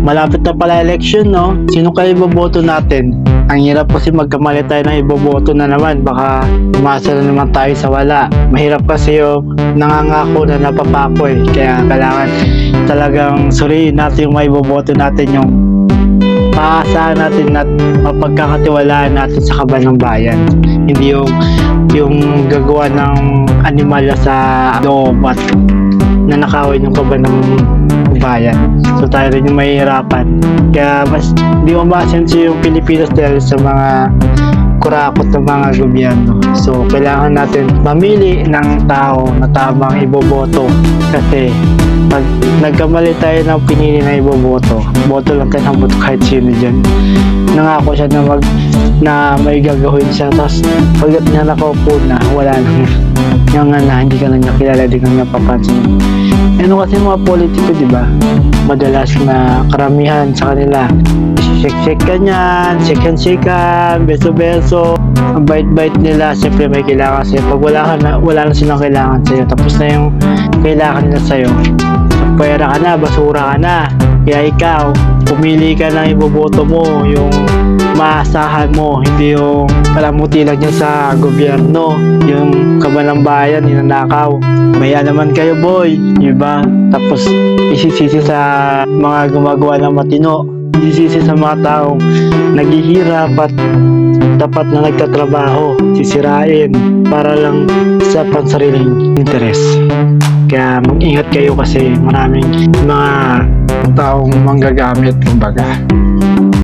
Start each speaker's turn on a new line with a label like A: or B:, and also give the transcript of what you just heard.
A: malapit na pala election, no? Sino kayo iboboto natin? Ang hirap kasi magkamali tayo ng iboboto na naman. Baka umasa na naman tayo sa wala. Mahirap kasi yung nangangako na napapako eh. Kaya kailangan talagang suriin natin yung maiboboto natin, yung maaasahan natin at mapagkakatiwalaan natin sa kaban ng bayan. Hindi yung gagawa ng animal sa loob at nanakawin yung kaban ng bayan. So tayo rin yung mahihirapan. Kaya mas hindi mo masensi yung Pilipinas dahil sa mga kurakot ng mga gobyerno. So kailangan natin mamili ng tao na tamang iboboto. Kasi pag nagkamali tayo ng pinili na iboboto, boto lang tayo ng boto kahit sino dyan. Nangako siya na may gagawin siya, tapos pagkat niya nakaupo na, wala nang yung na hindi ka na niya kilala, hindi ka na papansin. Ano kasi mga politiko, di ba? Madalas na karamihan sa kanila, shake ka niyan, shake-hand, beso-beso, ang bait-bait nila, siyempre may kailangan sa'yo. Pag wala na silang kailangan sa'yo, tapos na yung kailangan nila sa'yo. Pwera ka na, basura ka na. Kaya ikaw, pumili ka ng iboboto mo, yung maasahan mo, hindi yung palamuti lang yan sa gobyerno, yung kaban ng bayan, ninanakaw. Maya naman kayo, boy, diba? Tapos isisisi sa mga gumagawa ng matino, isisisi sa mga taong naghihirap at dapat na nagtatrabaho, sisirain para lang sa pansariling interes. Kaya mag-ingat kayo kasi maraming mga taong manggagamit, kumbaga.